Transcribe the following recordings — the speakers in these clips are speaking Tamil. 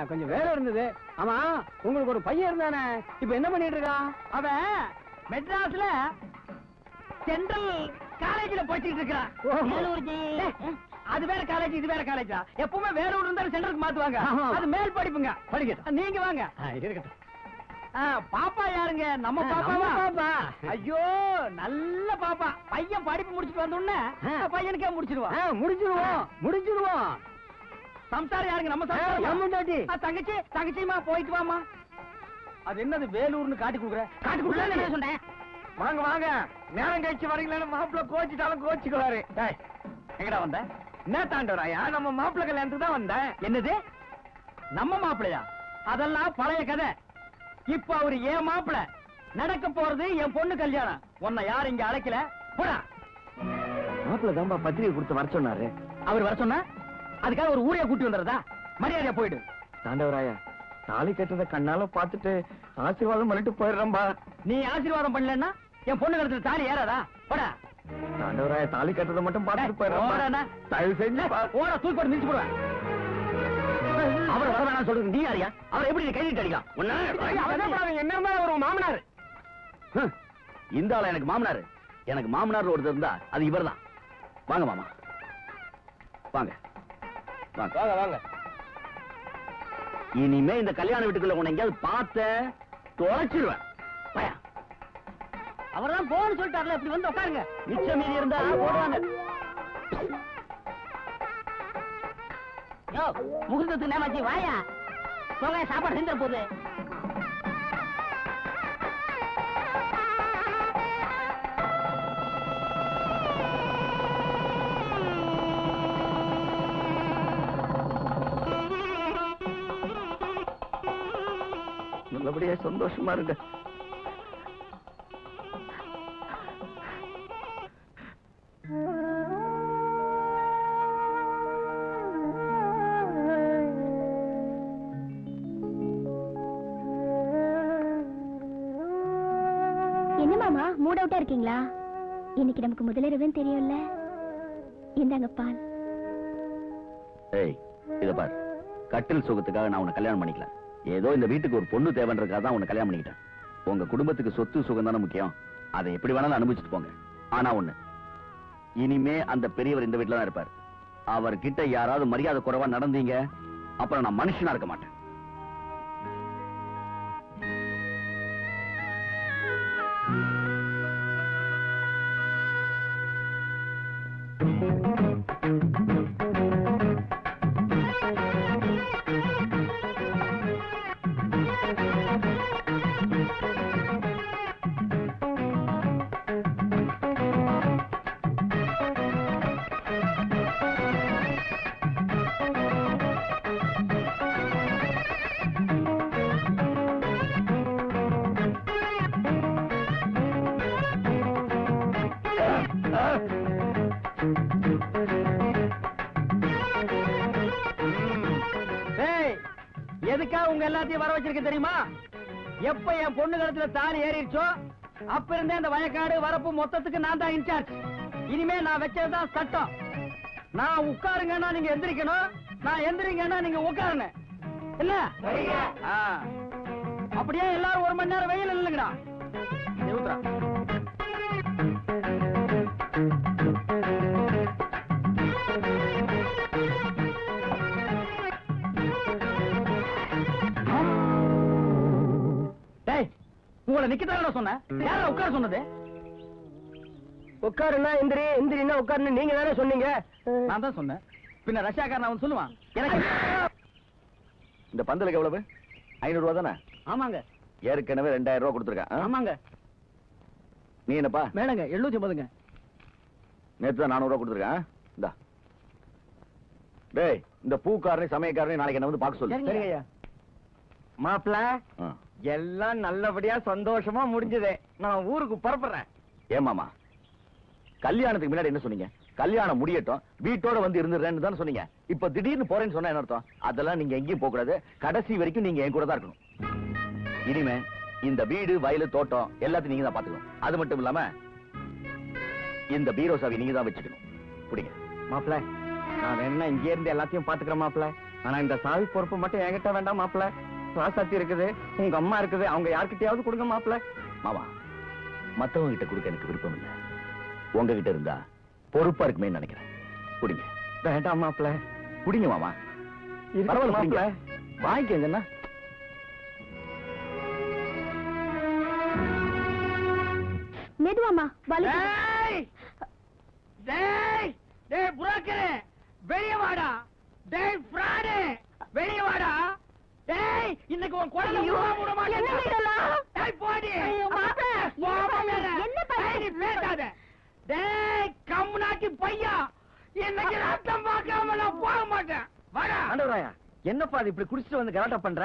கொஞ்சம் வேலை இருந்தது. ஆமா, உங்களுக்கு ஒரு பையன் இருந்தானே, இப்ப என்ன பண்ணிட்டு இருக்கான்? அவன் மெட்ராஸ்ல சென்ட்ரல் காலேஜ்ல படிச்சிட்டு இருக்கிறான். அது வேற காலேஜ், இது வேற காலேஜா? எப்பவுமே வேற ஊர் இருந்தாலும் சென்டருக்கு மாத்துவாங்க. அது மேல் படிப்புங்க. படிக்கட்டும், நீங்க வாங்க. இருக்கட்டும். பாப்பா யாருங்க? நம்ம பாப்பா. ஐயோ, நல்ல பாப்பா. பையன் படிப்பு முடிச்சுட்டு வந்தோடனே பையனுக்கே முடிச்சிருவோம். சம்சாரம் யாருங்க? நம்ம சம்சாரம். தங்கச்சிமா போயிட்டு வாமா. அது என்னது வேலூர்னு காட்டி கொடுக்குற? சொன்னேன். வாங்க வாங்க, நேரம் கழிச்சு வரீங்களா? மாப்பிள்ள கோச்சிட்டாலும் கோச்சிக்குவாரு. எங்கடா வந்த? என்ன தாண்டவராயா, நம்ம மாப்பிள்ள கல்யாணத்துக்கு தான் வந்தேன். என்னது நம்ம மாப்பிள்ளையா? அதெல்லாம் பழைய கதை. இப்ப அவரு ஏன் மாப்பிள்ள, நடக்க போறது என் பொண்ணு கல்யாணம். உன்னை யாரும் இங்க அழைக்கல. போடா. மாப்பிள்ள தான்பா பத்திரிகை கொடுத்து வர சொன்னாரு. அவர் வர சொன்னா அதுக்காக ஒரு ஊரைய கூட்டி வந்துடுறதா? மரியாதையா போயிடு. தாண்டவராயா, தாலி கட்டுறத கண்ணால பாத்துட்டு ஆசீர்வாதம் பண்ணிட்டு போயிடுறேன்பா. நீ ஆசீர்வாதம் பண்ணலன்னா என் பொண்ணு கழுத்துல தாலி ஏறாதா? போடா. தாண்டவராயா, தாலி கட்டுறத மட்டும் பாத்துட்டு போயிடுறேன். தயவு செஞ்சு ஓட தூக்கி போட்டு மிதிச்சு போடுவேன். அவர் வர வேணாம் சொல்றது நீ யாரியா? அவர் எப்படி கைதிட்டு அடிக்கலாம்? என்ன ஒரு மாமனார்? இந்த ஆள எனக்கு மாமனாரு? எனக்கு மாமனார் ஒருத்தர் இருந்தா அது இவர் தான். வாங்க மாமா, வாங்க வாங்க வாங்க. இனிமே இந்த கல்யாண வீட்டுக்குள்ள உன்னை எங்கேயாவது பார்த்த தொலைச்சிருவேன். பயா, அவர்தான் போன்னு சொல்லிட்டார்ல, இப்படி வந்து உட்காருங்க. மிச்சம் மீறி இருந்தா போடுவாங்க. முகூர்த்தத்துக்கு நேமாச்சி வாயா, போக சாப்பாடு செஞ்சிட போகுது. நல்லபடியா சந்தோஷமா இருங்க. என்ன மாமா மூட் அவுட்டா இருக்கீங்களா? இன்னைக்கு நமக்கு முதலிரவுன்னு தெரியும்ல. இந்தாங்க பால். ஏய், இத பார், கட்டில் சுகத்துக்காக நான் உன்னை கல்யாணம் பண்ணிக்கல. ஏதோ இந்த வீட்டுக்கு ஒரு பொண்ணு தேவைன்றதுக்காக தான் உன்னை கல்யாணம் பண்ணிக்கிட்டேன். உங்க குடும்பத்துக்கு சொத்து சுகம் தானே முக்கியம். அதை எப்படி வேணாலும் அனுபவிச்சுட்டு போங்க. ஆனா ஒண்ணு, இனிமே அந்த பெரியவர் இந்த வீட்டுல தான் இருப்பார். அவர்கிட்ட யாராவது மரியாதை குறைவா நடந்தீங்க, அப்புறம் நான் மனுஷனா இருக்க மாட்டேன். எதுக்கா உங்க எல்லாத்தையும் வர வச்சிருக்க தெரியுமா? எப்ப என் பொண்ணு கழுத்துல தாலி ஏறிடுச்சோ அப்ப இருந்தே இந்த வயக்காடு வரப்பு மொத்தத்துக்கு நான் தான் இன்சார்ஜ். இனிமே நான் வச்சதுதான் சட்டம். நான் உட்காருங்கன்னா நீங்க எந்திரிக்கணும், நான் எந்திரிங்கன்னா நீங்க உட்காருங்க. இல்ல அப்படியே எல்லாரும் 1 மணி நேரம் வெயில் இல்லைங்கடா. உங்களை நிக்கத்தான் சொன்னேன். யார உட்கார சொன்னது? உட்காருன்னா எந்திரி, எந்திரின்னா உட்காருன்னு நீங்க தானே சொன்னீங்க. நான் தான் சொன்னேன். பின்ன ரஷ்யாக்காரன் அவன் சொல்லுவான். எனக்கு இந்த பந்தலுக்கு எவ்வளவு? 500 ரூபா தானே? ஆமாங்க. ஏற்கனவே 2000 ரூபா கொடுத்துருக்கேன். ஆமாங்க. நீ என்னப்பா? மேலங்க 750ங்க. நேற்று தான் 400 ரூபா கொடுத்துருக்கேன். இந்தா. டேய், இந்த பூக்காரனை சமயக்காரனை நாளைக்கு என்ன வந்து பார்க்க சொல்லு. சரிங்க ஐயா. மாப்பிள்ள, எல்லாம் நல்லபடியா சந்தோஷமா முடிஞ்சது. நான் ஊருக்கு புறப்படுறேன். ஏமாமா, கல்யாணத்துக்கு முன்னாடி என்ன சொன்னீங்க? கல்யாணம் முடியட்டும், வீட்டோட வந்து இருந்துறேன்னு தானே சொன்னீங்க. இப்ப திடீர்னு போறேன்னு சொன்னா என்ன அர்த்தம்? அதெல்லாம் நீங்க எங்கேயும் போக கூடாது. கடைசி வரைக்கும் நீங்க என் கூட தான் இருக்கணும். இனிமே இந்த வீடு, வயலு, தோட்டம் எல்லாத்தையும் நீங்க தான் பாத்துக்கணும். அது மட்டும் இல்லாம இந்த பீரோ சாவி நீங்க தான் வச்சுக்கணும். புடிங்க. மாப்பிள்ள, நான் வேணா இங்கே இருந்து எல்லாத்தையும் பாத்துக்கிறேன் மாப்பிள்ள. ஆனா இந்த சாவி பொறுப்பு மட்டும் என்கிட்ட வேண்டாம் மாப்பிள்ள. ராசாத்தி இருக்குது, உங்க அம்மா இருக்குது, அவங்க யார்கிட்டயாவது கொடுங்க மாப்பிள்ள. மாமா, மத்தவங்க கிட்ட கொடுக்க எனக்கு விருப்பம் இல்ல. உங்ககிட்ட இருந்தா பொறுப்பா இருக்குமே நினைக்கிறேன். குடிங்க. வேண்டாம் மாப்பிள்ள. குடிங்க மாமா. பரவாயில்ல மாப்பிள்ள, வாங்கிக்கங்கண்ணா. மெதுவாமா வலி. வெளிய வாடா. டேய் ஃப்ராடு, வெளிய வாடா. டேய் இன்னைக்கு உன் குடல விட மாட்டேன். டேய் போடி. என்ன நீ பேசாத. டேய் கம்முனாட்டி பையா, இன்னைக்கு ரத்தம் பார்க்காம நான் போக மாட்டேன். வாடா. ஆண்டவராயா, என்னப்பா அது இப்படி குடிச்சிட்டு வந்து கலாட்டா பண்ற?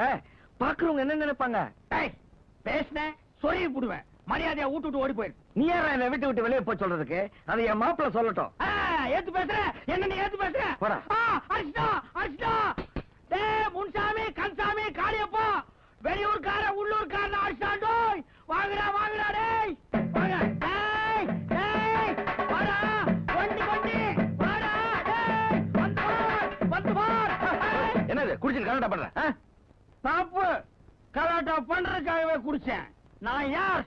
பாக்குறவங்க என்ன நினைப்பாங்க? டேய் பேசுன சொருகி புடுவேன். மரியாதையா விட்டு ஓடி போயிரு. நீ யாரா என்ன விட்டு விட்டு வெளியே போய் சொல்றதுக்கு? அதை என் மாப்பிள்ள சொல்லட்டும். ஏத்து பேசுற என்ன? நீ ஏத்து பேசுற? போடா. அடிச்சா அடிச்சா. டேய் முன்சாமி கன்சாமி காளியப்பா, வெளியூர்கார உள்ளூர்காரன் அடிச்சாண்டோய். வாங்கடா வாங்கடா. டேய் வாங்க. டேய் டேய் வாடா. வண்டி வண்டி வாடா. டேய் வந்து பார். என்னது குடிச்சிட்டு கலாட்டா பண்ற? தப்பு. கலாட்டா பண்றதுக்காகவே குடிச்சேன். நான் யார்?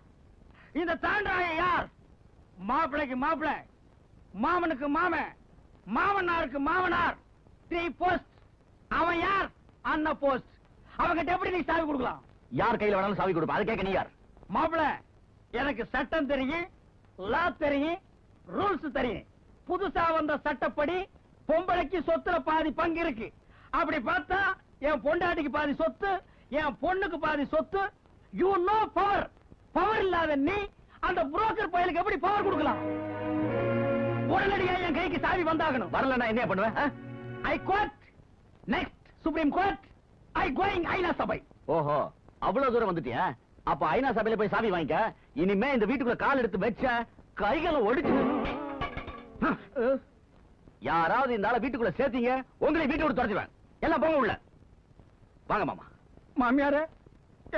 இந்த தாண்டாய யார்? மாப்பிளைக்கு மாப்பிளை, மாமனுக்கு மாமன், மாமனாருக்கு மாமனார். 3 போஸ்ட். அவன் யார்? அண்ணா போஸ்ட். அவங்கிட்ட எப்படி நீ சாவி கொடுக்கலாம்? யார் கையில வேணாலும் சாவி கொடுப்பா. அது கேட்க நீ யார்? மாப்பிளை, எனக்கு சட்டம் தெரியும், லா தெரியும், ரூல்ஸ் தெரியும். புதுசா வந்த சட்டப்படி பொம்பளைக்கு சொத்துல பாதி பங்கு இருக்கு. அப்படி பார்த்தா என் பொண்டாட்டிக்கு பாதி சொத்து, என் பொண்ணுக்கு பாதி சொத்து. You know power. பவர் இல்லாத நீ அந்த புரோக்கர் பயலுக்கு எப்படி பவர் கொடுக்கலாம்? உடனடியா என் கைக்கு சாவி வந்தாகணும். வரலன்னா என்ன பண்ணுவேன்? High court. Next supreme court. I going ஐநா சபை. ஓஹோ, அவ்வளவு தூரம் வந்துட்டியா? அப்ப ஐநா சபையில போய் சாவி வாங்கிக்க. இனிமே இந்த வீட்டுக்குள்ள கால் எடுத்து வச்ச கைகளை ஒடிச்சு. யாராவது இந்த ஆளை வீட்டுக்குள்ள சேர்த்தீங்க, உங்களை வீட்டு விட்டு தொடச்சுவேன். எல்லாம் போங்க உள்ள. வாங்க மாமா. மாமியாரே,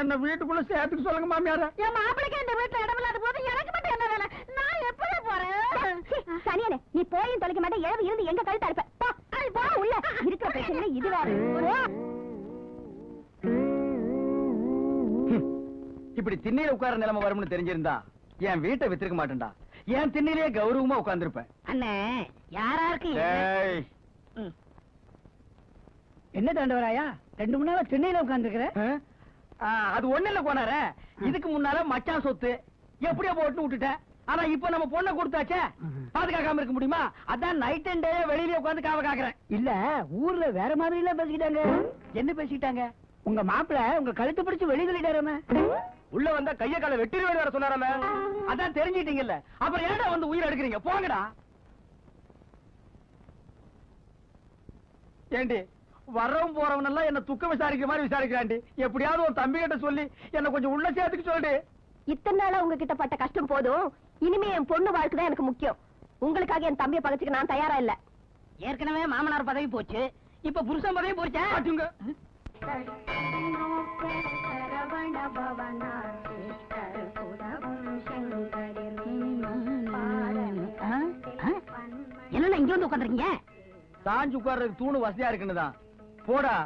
என்ன வீட்டுக்குள்ள சேர்த்துக்கு சொல்லுங்க மாமியாரே. என் மாப்பிளைக்கு இந்த வீட்டுல இடம் இல்லாத போது எனக்கு மட்டும் என்ன வேலை? நான் எப்படி போறேன்? சனியனே, நீ போயும் தொலைக்க மாட்டே. இரவு இருந்து எங்க கழுத்தா இருப்ப. போ, அது போ உள்ள. இருக்கிற பிரச்சனை இது வேற. இப்படி திண்ணையில உட்கார நிலைமை வரும்னு தெரிஞ்சிருந்தா என் வீட்டை வித்திருக்க மாட்டேன்டா. என் திண்ணையிலேயே கௌரவமா உட்கார்ந்துருப்பேன். அண்ணே, யாராருக்கு ஏய், என்ன தாண்டவராயா 2 மணி நேரம் திண்ணையில உட்கார்ந்துருக்கிற? அது ஒண்ணு இல்ல போனார. இதுக்கு முன்னால மச்சான் சொத்து எப்படியோ போட்டு விட்டுட்டேன். ஆனா இப்ப நம்ம பொண்ணை கொடுத்தாச்சே, பாதுகாக்காம இருக்க முடியுமா? அதான் நைட் அண்ட் டே வெளியில உட்கார்ந்து காவ காக்குறேன். இல்ல, ஊர்ல வேற மாதிரி எல்லாம் பேசிக்கிட்டாங்க. என்ன பேசிட்டாங்க? உங்க மாப்பிள்ள உங்க கழுத்து பிடிச்சு வெளியே சொல்லிட்டாராம. உள்ள வந்தா கைய கால வெட்டிடுவேன் வேற சொன்னாராம. அதான் தெரிஞ்சிட்டீங்கல்ல, அப்புறம் ஏன்டா வந்து உயிர் எடுக்கிறீங்க? போங்கடா. ஏண்டி வரவும் போறவன் எல்லாம் என்ன துக்க விசாரிக்கிற மாதிரி விசாரிக்கிறாண்டி. எப்படியாவது உன் தம்பி கிட்ட சொல்லி என்ன கொஞ்சம் உள்ள சேர்த்துக்கு சொல்லு. இத்தனை நாளா உங்ககிட்ட பட்ட கஷ்டம் போதும். இனிமே என் பொண்ணு வாழ்க்கை தான் எனக்கு முக்கியம். உங்களுக்காக என் தம்பியை பகச்சுக்க நான் தயாரா இல்ல. ஏற்கனவே மாமனார் பதவி போச்சு, இப்ப புருஷன் பதவி போச்சா? ஆச்சுங்க. என்னன்னா இங்க வந்து உட்காந்துருக்கீங்க? சாஞ்சு உட்கார்றதுக்கு தூணு வசதியா இருக்குன்னுதான். போடா,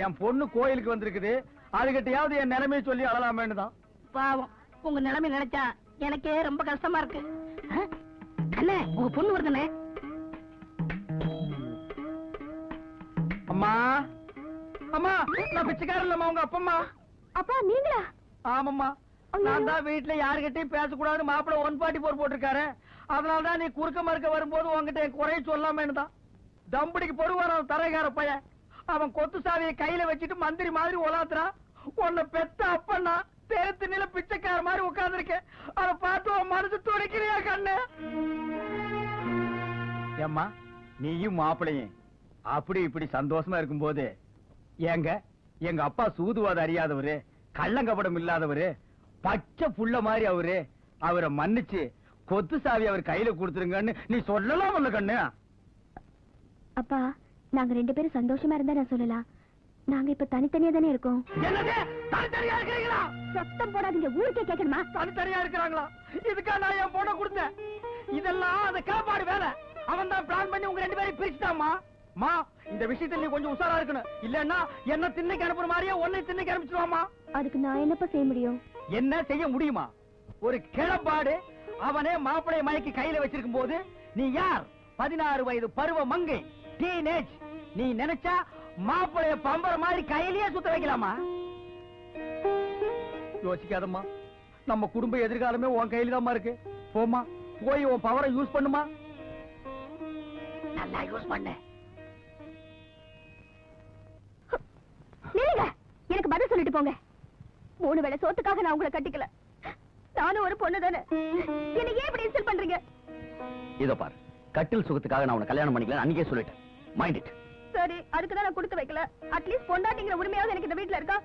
என் பொண்ணு கோயிலுக்கு வந்திருக்குது, அதுகிட்டயாவது என் நிலைமையை சொல்லி அழலாமேன்னு தான். பாவம், உங்க நிலைமை நினைச்சா எனக்கே ரொம்ப கஷ்டமா இருக்கு. அண்ணே, உங்க பொண்ணு வருதுண்ணே. அம்மா அம்மா, நான் பிச்சைக்காரன் இல்லம்மா, உங்க அப்பம்மா. அப்பா நீங்களா? ஆமாம்மா, நான் தான் வீட்டுல யாருகிட்டயும் பேசக்கூடாதுன்னு மாப்பிள்ள 144 போட்டிருக்காரு. அதனாலதான் நீ குறுக்க மறுக்க வரும்போது உங்ககிட்ட என் குறைய சொல்லாமேன்னு தான். தம்படிக்கு பொறுவான தரைகார பையன் அவன் கொத்து சாவியை கையில வச்சுட்டு மந்திரி மாதிரி உலாத்துறான். உன்னை பெத்த அப்பன்னா தேர்த்து நில பிச்சைக்கார மாதிரி உட்கார்ந்துருக்கேன். அதை பார்த்து உன் மனசு துடிக்கிறியா கண்ணு? ஏம்மா, நீயும் மாப்பிளையும் அப்படி இப்படி சந்தோஷமா இருக்கும்போது எங்க அப்பா சூதுவாத அறியாதவரு, கள்ளங்கபடம் இல்லாதவரு, பச்சை புள்ள மாதிரி அவரை மன்னிச்சு கொத்து சாவி அவர் கையில கொடுத்துருங்கன்னு நீ சொல்லலாம் இல்ல கண்ணு? அப்பா, நாங்க 2 பேரும் சந்தோஷமா இருந்தா நான் சொல்லலாம். நாங்க இப்ப தனித்தனியா தானே இருக்கோம். என்னது தனித்தனியா இருக்கீங்களா? சத்தம் போடாதீங்க, ஊருக்கே கேட்கணுமா? தனித்தனியா இருக்கிறாங்களா? இதுக்கா நான் என் பொண்ணை கொடுத்தேன்? இதெல்லாம் அந்த காப்பாடு வேலை. அவன் தான் பிளான் பண்ணி உங்க 2 பேரையும் பிரிச்சுட்டாமா. மா இந்த விஷயத்துல நீ கொஞ்சம் உஷாரா இருக்கணும். இல்லன்னா என்ன திண்ணைக்கு அனுப்புற மாதிரியே உன்னை திண்ணைக்கு அனுப்பிச்சிடுவாமா. அதுக்கு நான் என்னப்பா செய்ய முடியும்? என்ன செய்ய முடியுமா? ஒரு கிளப்பாடு அவனே மாப்பிளைய மயக்கி கையில வச்சிருக்கும் போது நீ யார்? 16 வயது பருவ மங்கை, டீனேஜ். நீ நினைச்சா மாப்பிளைய பம்பர மாதிரி கையிலேயே சுத்த வைக்கலாமா? யோசிக்காதம்மா. நம்ம குடும்ப எதிர்காலமே உன் கையில தான் இருக்கு. போமா, போய் உன் பவரை யூஸ் பண்ணுமா. நல்லா யூஸ் பண்ணு. நில்லுங்க, எனக்கு பதில் சொல்லிட்டு போங்க. 3 வேளை சோத்துக்காக நான் உங்களை கட்டிக்கல. நானும் ஒரு பொண்ணு தானே. என்ன ஏன் இப்படி இன்சல்ட் பண்றீங்க? இதோ பாரு, கட்டில் சுகத்துக்காக நான் உன்னை கல்யாணம் பண்ணிக்கல அன்னைக்கே சொல்லிட்டேன். Mind it. சரி, அதுக்கு தான் நான் கொடுத்து வைக்கல. அட்லீஸ்ட் பொண்டாட்டிங்கிற உரிமையாவது எனக்கு இந்த வீட்ல இருக்கா?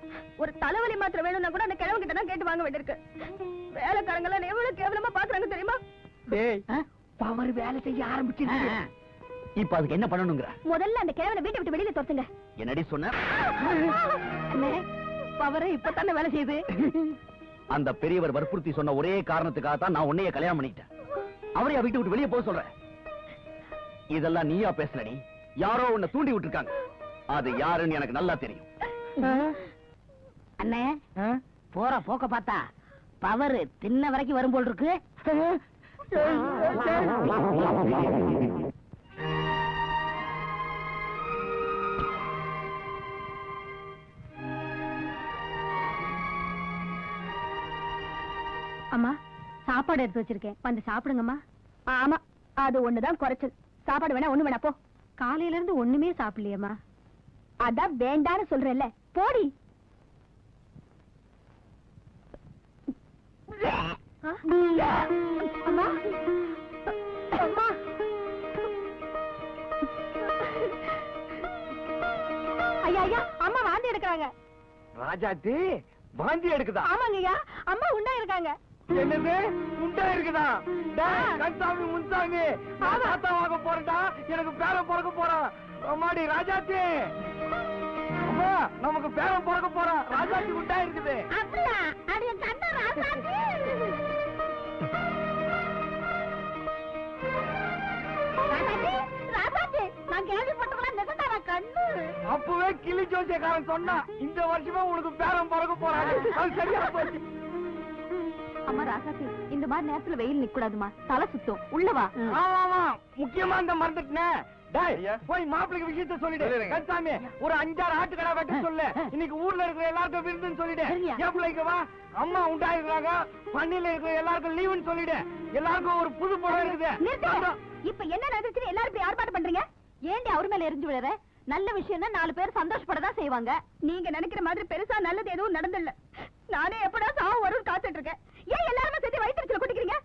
ஒரு தலைவலி மாத்திரை வேணும்னா கூட அந்த கிழவன் கிட்ட தான் கேட்டு வாங்க வேண்டியிருக்கு. வேலைக்காரங்க எல்லாம் எவ்வளவு கேவலமா பாக்குறாங்க தெரியுமா? டேய், பவர் வேலை செய்ய ஆரம்பிச்சிருச்சு. இப்ப அதுக்கு என்ன பண்ணணுங்கிற? முதல்ல அந்த கிழவனை வீட்டை விட்டு வெளியில துரத்துங்க. என்னடி சொன்ன? பவரை இப்பதானே வேலை செய்யுது. அந்த பெரியவர் வற்புறுத்தி சொன்ன ஒரே காரணத்துக்காக தான் நான் உன்னைய கல்யாணம் பண்ணிக்கிட்டேன். அவரையா வீட்டு விட்டு வெளியே போக சொல்றேன்? இதெல்லாம் நீயா பேசலடி, யாரோ உன்னை தூண்டி விட்டுருக்காங்க. அது யாருன்னு எனக்கு நல்லா தெரியும். அண்ணே, போற போக்க பார்த்தா பவர் தின்ன வரைக்கும் வரும் போல் இருக்கு. அம்மா, சாப்பாடு எடுத்து வச்சிருக்கேன், வந்து சாப்பிடுங்கம்மா. ஆமா, அது ஒண்ணுதான் குறைச்சல். சாப்பாடு வேணா ஒண்ணு வேணா போ. காலையில இருந்து ஒண்ணுமே சாப்பிடலையம்மா. அதான் வேண்டான்னு சொல்றேன்ல, போடி. அம்மா, அம்மா. ஐயா ஐயா, அம்மா வாந்தி எடுக்கிறாங்க. ராஜாத்தி வாந்தி எடுக்குதா? ஆமாங்க ஐயா, அம்மா உண்டா இருக்காங்க. என்னது உண்டா இருக்குதா? டேய் கண்சாமி முன்சாமி, நான் தாத்தாவாக போறேன்டா. எனக்கு பேரன் பிறக்க போறான். அம்மாடி ராஜாத்தி, அம்மா நமக்கு பேரன் பிறக்க போறான். ராஜாத்தி உண்டா இருக்குது. அப்படியா? அது என் கண்ணு ராசாத்தி. ராசாத்தி, ராசாத்தி, நான் கேள்விப்பட்டதெல்லாம் நிஜம்தானா கண்ணு? அப்பவே கிளி ஜோசியக்காரன் சொன்னா இந்த வருஷமே உனக்கு பேரன் பிறக்க போறாங்க. அது சரியா போச்சு. அம்மா ராசாத்தி, இந்த மாதிரி நேரத்துல வெயில் நிக்க கூடாதுமா, தலை சுத்தம். உள்ளவா. ஆமா, முக்கியமா இந்த மறந்துட்டேன். டேய், போய் மாப்பிளைக்கு விஷயத்த சொல்லிடு. கண்சாமி, ஒரு 5-6 ஆட்டுக்கடா வெட்ட சொல்லு. இன்னைக்கு ஊர்ல இருக்கிற எல்லாருக்கும் விருந்துன்னு சொல்லிடு. என் பிள்ளைக்கு வா, அம்மா உண்டாயிருக்காங்க, பண்ணில இருக்கிற எல்லாருக்கும் லீவுன்னு சொல்லிடு. எல்லாருக்கும் ஒரு புது படம் இருக்குது. நிறுத்துங்க. இப்ப என்ன நடந்துச்சு? எல்லாரும் இப்படி ஆர்ப்பாட்டம் பண்றீங்க? ஏண்டி அவர் மேல எரிஞ்சு விடுற? நல்ல விஷயம்னா 4 பேர் சந்தோஷப்படதான் செய்வாங்க. நீங்க நினைக்கிற மாதிரி பெருசா நல்லது எதுவும் நடந்துல்ல. நானே எப்படா சாவு வரும் காத்துட்டு இருக்கேன். ஏன் எல்லாருமே சேர்த்து வயிற்றுல குடிக்கிறீங்க?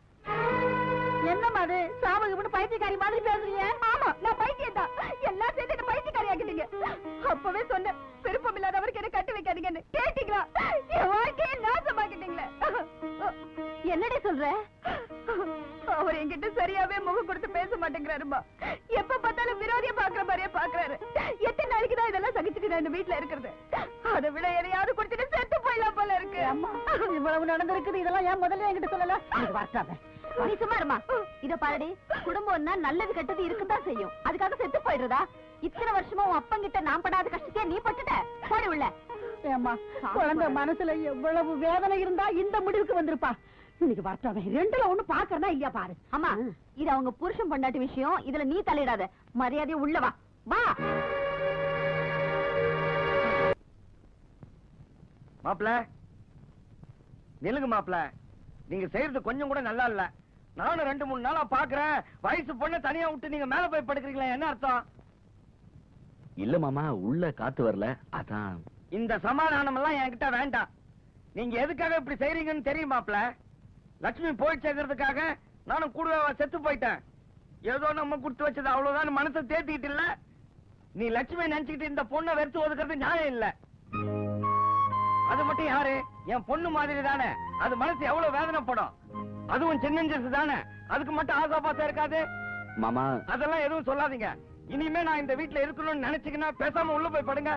என்னம்மா அது? சாவுக்கு பைத்தியக்காரி மாதிரி பேசுறீங்க. ஆமா, நான் பைத்தியம் தான். எல்லாம் சேர்த்து பைத்தியக்காரி ஆக்கிட்டீங்க. அப்பவே சொன்னேன், விருப்பம் இல்லாதவருக்கு என்ன கட்டி வைக்காதீங்கன்னு. கேட்டீங்களா? என் வாழ்க்கையை நாசமாக்கிட்டீங்களே. என்னடி சொல்ற? அவர் என்கிட்ட சரியாவே முகம் கொடுத்து பேச மாட்டேங்கிறாருமா. எப்ப பார்த்தாலும் விரோதிய பாக்குற மாதிரியே பாக்குறாரு. எத்தனை நாளைக்கு தான் இதெல்லாம் சகிச்சுட்டு நான் இந்த வீட்டுல இருக்கிறது? அதை விட எதையாவது கொடுத்துட்டு செத்து போயிடலாம் போல இருக்கு. இவ்வளவு நடந்திருக்குது, இதெல்லாம் ஏன் முதல்ல என்கிட்ட சொல்லல? வரட்டாத. நீ சும்மா இருமா. இத பாருடி, குடும்பம்னா நல்லது கெட்டது இருக்குதான் செய்யும். அதுக்காக செத்து போயிடுறதா? இத்தனை வருஷமா உன் அப்பங்கிட்ட நான் படாத கஷ்டத்தையே நீ பட்டுட்ட. போடி உள்ள. ஏம்மா, குழந்தை மனசுல எவ்வளவு வேதனை இருந்தா இந்த முடிவுக்கு வந்திருப்பா. இன்னைக்கு வரட்டாவே 2ல 1 பாக்குறதா இல்லையா பாரு. அம்மா, இது அவங்க புருஷன் பொண்டாட்டி விஷயம். இதுல நீ தலையிடாத. மரியாதையை உள்ள வா. வா. மாப்பிள, நிலுங்க மாப்பிள. நீங்க செய்யறது கொஞ்சம் கூட நல்லா இல்ல. நானும் 2-3 நாளா பாக்குறேன். வயசு பொண்ணை தனியா விட்டு நீங்க மேல போய் படுக்கிறீங்களா? என்ன அர்த்தம்? இல்ல மாமா, உள்ள காத்து வரல, அதான். இந்த சமாதானம் எல்லாம் என்கிட்ட வேண்டாம். நீங்க எதுக்காக இப்படி செய்றீங்கன்னு தெரியும் மாப்பிள. லட்சுமி போய் சேர்க்கறதுக்காக நானும் கூட செத்து போயிட்டேன். ஏதோ நம்ம கொடுத்து வச்சது அவ்வளவுதான் மனசை தேத்திக்கிட்டு இல்ல. நீ லட்சுமி நினைச்சுக்கிட்டு இந்த பொண்ணை வெறுத்து ஒதுக்கிறது நியாயம் இல்ல. அது மட்டும் யாரு? என் பொண்ணு மாதிரி தானே. அது மனசு எவ்வளவு வேதனைப்படும். அதுவும் சின்னஞ்சு தானே. அதுக்கு மட்டும் ஆசாபாசம் இருக்காது மாமா. அதெல்லாம் எதுவும் சொல்லாதீங்க. இனிமே நான் இந்த வீட்டுல இருக்கணும்னு நினைச்சீங்கன்னா பேசாம உள்ள போய் படுங்க.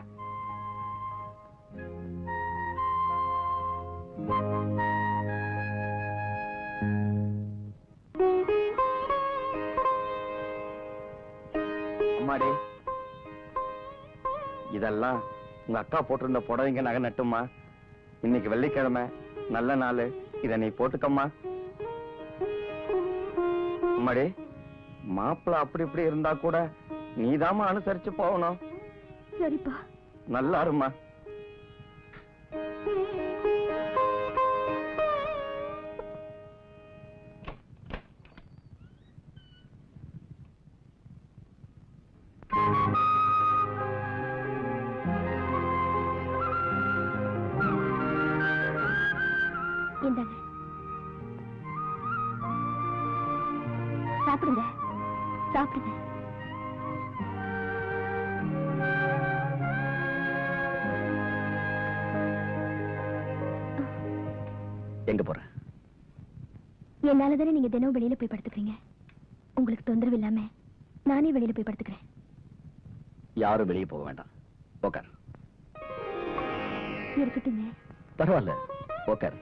அம்மாடி, இதெல்லாம் உங்க அக்கா போட்டிருந்த புடவைங்க நகை நட்டுமா. இன்னைக்கு வெள்ளிக்கிழமை நல்ல நாள், இத நீ போட்டுக்கம்மா. அம்மாடி, மாப்பிள்ள அப்படி இப்படி இருந்தா கூட நீதாம்மா அனுசரிச்சு போகணும். சரிப்பா. நல்லா இருமா. இந்தாங்க, சாப்பிடுங்க சாப்பிடுங்க. எங்க போற? என்னாலதானே நீங்க தினம் வெளியில போய் படுத்துக்கிறீங்க. உங்களுக்கு தொந்தரவு இல்லாம நானே வெளியில போய் படுத்துக்கிறேன். யாரும் வெளியே போக வேண்டாம். உட்கார். இருக்கட்டுங்க. பரவாயில்ல, உட்கார்.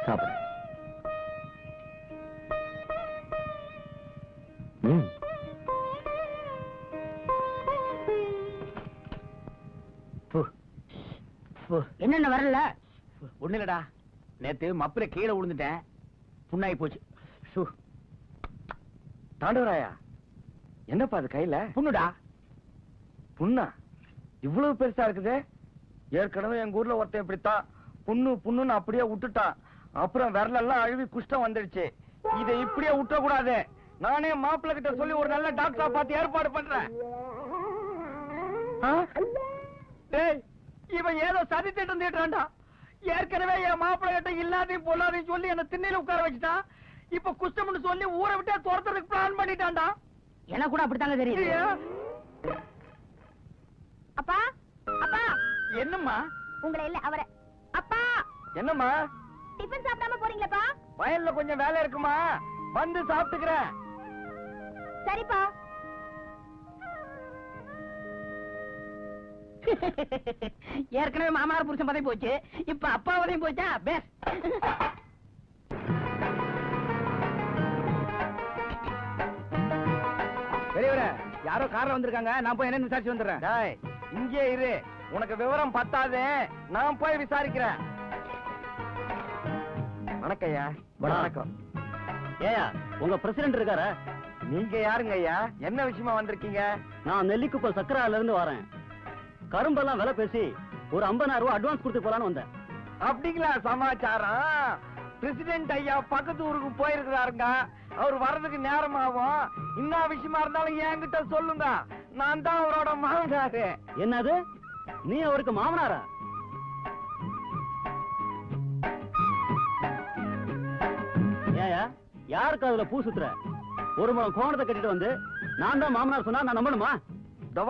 சாப்பிடு. என்னென்ன வரல? ஒண்ணு இல்லடா, நேத்து மப்புல கீழே விழுந்துட்டேன், புண்ணாகி போச்சு. தாண்டவராயா, என்னப்பா அது கையில? புண்ணுடா. புண்ணா? இவ்வளவு பெருசா இருக்குது. ஏற்கனவே எங்க ஊர்ல ஒருத்தன் இப்படித்தான் புண்ணு புண்ணுன்னு அப்படியே விட்டுட்டான். அப்புறம் விரலெல்லாம் அழுவி குஷ்டம் வந்துடுச்சு. இதை இப்படியே விட்ட கூடாது. நானே மாப்பிள்ள கிட்ட சொல்லி ஒரு நல்ல டாக்டரா பார்த்து ஏற்பாடு பண்றேன். டேய், இவன் ஏதோ சதி திட்டம் தீட்டுறான்டா. ஏற்கனவே என் மாப்பிள்ள கிட்ட இல்லாதையும் பொல்லாதையும் சொல்லி என்ன திண்ணையில உட்கார வச்சுட்டான். இப்ப குஷ்டம்னு சொல்லி ஊரை விட்டே துரத்துறதுக்கு பிளான் பண்ணிட்டான்டா. எனக்கு கூட அப்படித்தாங்க தெரியும். அப்பா அப்பா. என்னம்மா? உங்களை இல்ல அவரை. அப்பா. என்னம்மா? டிபன் சாப்பிடாம போறீங்களப்பா? வயல்ல கொஞ்சம் வேலை இருக்குமா, வந்து சாப்பிட்டுக்கிறேன். சரிப்பா. ஏற்கனவே மாமார புருஷன் பதவி போச்சு, இப்ப அப்பா பதவி போச்சா? பேஸ். பெரியவரே, யாரோ கார்ல வந்திருக்காங்க, நான் போய் என்ன விசாரிச்சு வந்துடுறேன். டேய், இங்கே இரு. உனக்கு விவரம் பத்தாது, நான் போய் விசாரிக்கிறேன். வணக்கம் ஐயா. வணக்கம். ஏயா, உங்க பிரசிடென்ட் இருக்காரா? நீங்க யாருங்க ஐயா? என்ன விஷயமா வந்திருக்கீங்க? நான் நெல்லிக்குப்பம் சக்கரால இருந்து வரேன். கரும்பெல்லாம் விலை பேசி ஒரு 50,000 ரூபாய் அட்வான்ஸ் கொடுத்து போலான்னு வந்தேன். அப்படிங்களா சமாச்சாரம்? பிரசிடென்ட் ஐயா பக்கத்து ஊருக்கு போயிருக்கிறாருங்க. அவர் வர்றதுக்கு நேரம் ஆகும். என்ன விஷயமா இருந்தாலும் என்கிட்ட சொல்லுங்க, நான் தான் அவரோட மாமனாரு. என்னது, நீ அவருக்கு மாமனாரா? ஏயா, யாருக்கு அதுல பூ சுத்துற? ஒரு முறை கோணத்தை கட்டிட்டு வந்து நான் தான் மாமனார் சொன்னா நான் நம்பணுமா?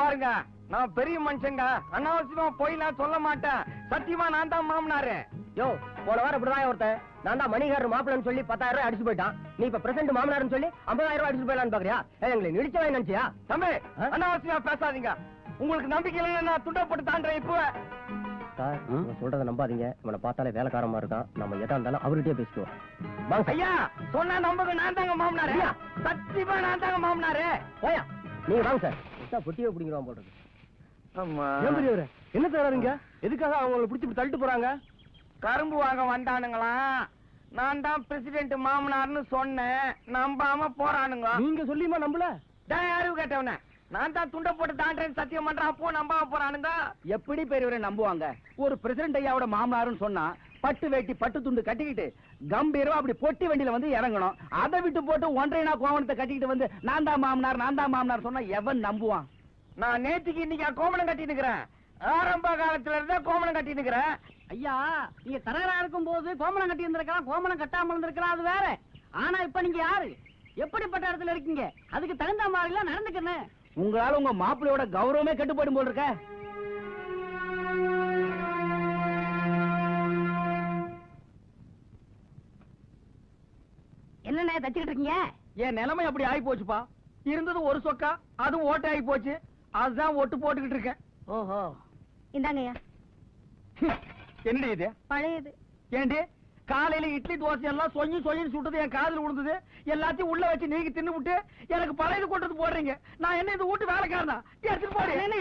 பாருங்க, நான் பெரிய மனுஷங்க, அனாவசியமா போயெல்லாம் சொல்ல மாட்டேன். சத்தியமா நான் தான் மாமனாரு. யோ, போன வாரம் இப்படிதான் ஒருத்தன் நான் தான் மணிகாரர் மாப்பிள்ளன்னு சொல்லி 10,000 ரூபாய் அடிச்சு போயிட்டான். நீ இப்ப பிரசன்ட் மாமனார்னு சொல்லி 50,000 ரூபாய் அடிச்சு போயிடலான்னு பாக்குறியா? எங்களை நிடிச்சவன் நினைச்சியா? தம்பி, அனாவசியமா பேசாதீங்க. உங்களுக்கு நம்பிக்கை இல்லைன்னா நான் துண்டப்பட்டு தாண்டேன். இப்போ சொல்றத நம்பாதீங்க. இவனை பார்த்தாலே வேலைக்காரமா இருக்கான். நம்ம எதா இருந்தாலும் அவர்கிட்டயே பேசுவோம். ஐயா சொன்னா நம்புங்க, நான் தாங்க மாமனாரு. சத்தியமா நான் தாங்க மாமனாரு. போயா, நீங்க வாங்க சார். பொட்டியை பிடிக்கிறோம் போடுறது. என்ன தராருங்க? எதுக்காக அவங்களை பிடிச்சி தள்ளிட்டு போறாங்க? கரும்பு வாங்க வந்தானுங்களா? நான் தான் பிரசிடென்ட் மாமனார்னு சொன்னேன், நம்பாம போறானுங்க. நீங்க சொல்லியுமா நம்பல? யாரு கேட்டவன? நான் தான் துண்டை போட்டு தாண்டேன்னு சத்தியம் பண்றேன், அப்போ நம்பாம போறானுங்க. எப்படி பெரியவரை நம்புவாங்க? ஒரு பிரசிடென்ட் ஐயாவோட மாமனாருன்னு சொன்னா பட்டு வேட்டி பட்டு துண்டு கட்டிக்கிட்டு கம்பீரம் அப்படி பொட்டி வண்டியில வந்து இறங்கணும். அதை விட்டு போட்டு 1.5 கோவணத்தை கட்டிக்கிட்டு வந்து நான் தான் மாமனார் சொன்னா எவன் நம்புவான்? நான் நேற்றுக்கு இன்னைக்கு கோமணம் கட்டி நிக்கிறேன். ஆரம்ப காலத்துல இருந்தே கோமணம் கட்டி நிக்கிறேன். ஐயா, நீங்க தரகரா இருக்கும் போது கோமணம் கட்டி இருந்திருக்கலாம், கோமணம் கட்டாம இருந்திருக்கலாம், அது வேற. ஆனா இப்ப நீங்க யாரு, எப்படிப்பட்ட இடத்துல இருக்கீங்க, அதுக்கு தகுந்த மாதிரி எல்லாம் நடந்துக்கணும். உங்களால உங்க மாப்பிள்ளையோட கௌரவமே கெட்டு போயிடும் போல இருக்க. என்னண்ணே தச்சுக்கிட்டு இருக்கீங்க? என் நிலைமை அப்படி ஆகி போச்சுப்பா. இருந்தது ஒரு சொக்கா, அதுவும் ஓட்டை ஆகி போச்சு. அதுதான் ஒட்டு போட்டுக்கிட்டு இருக்கேன். ஓஹோ, இந்தாங்கய்யா. என்னடி இது? பழையது. ஏண்டி காலையில இட்லி தோசை எல்லாம் சொயின்னு சுட்டது என் காதுல விழுந்தது. எல்லாத்தையும் உள்ள வச்சு நீங்க தின்னு விட்டு எனக்கு பழையது கொண்டு வந்து போடுறீங்க. நான் என்ன இந்த வீட்டு வேலைக்காரனா? எடுத்துட்டு போடு.